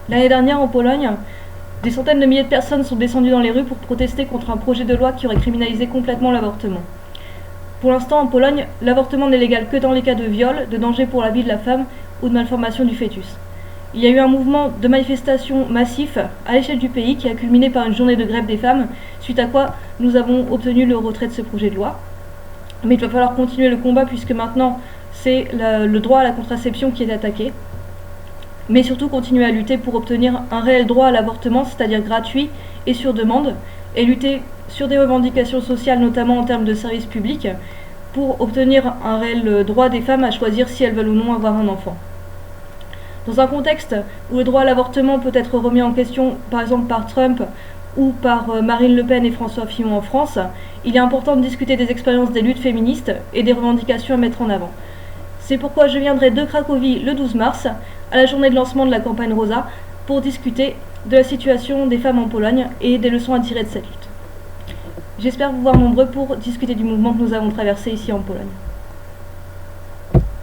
L'année dernière, en Pologne, des centaines de milliers de personnes sont descendues dans les rues pour protester contre un projet de loi qui aurait criminalisé complètement l'avortement. Pour l'instant, en Pologne, l'avortement n'est légal que dans les cas de viol, de danger pour la vie de la femme ou de malformation du fœtus. Il y a eu un mouvement de manifestation massif à l'échelle du pays qui a culminé par une journée de grève des femmes, suite à quoi nous avons obtenu le retrait de ce projet de loi. Mais il va falloir continuer le combat puisque maintenant c'est le droit à la contraception qui est attaqué. Mais surtout continuer à lutter pour obtenir un réel droit à l'avortement, c'est-à-dire gratuit et sur demande, et lutter sur des revendications sociales, notamment en termes de services publics, pour obtenir un réel droit des femmes à choisir si elles veulent ou non avoir un enfant. Dans un contexte où le droit à l'avortement peut être remis en question, par exemple par Trump ou par Marine Le Pen et François Fillon en France, il est important de discuter des expériences des luttes féministes et des revendications à mettre en avant. C'est pourquoi je viendrai de Cracovie le 12 mars, à la journée de lancement de la campagne Rosa, pour discuter de la situation des femmes en Pologne et des leçons à tirer de cette lutte. J'espère vous voir nombreux pour discuter du mouvement que nous avons traversé ici en Pologne.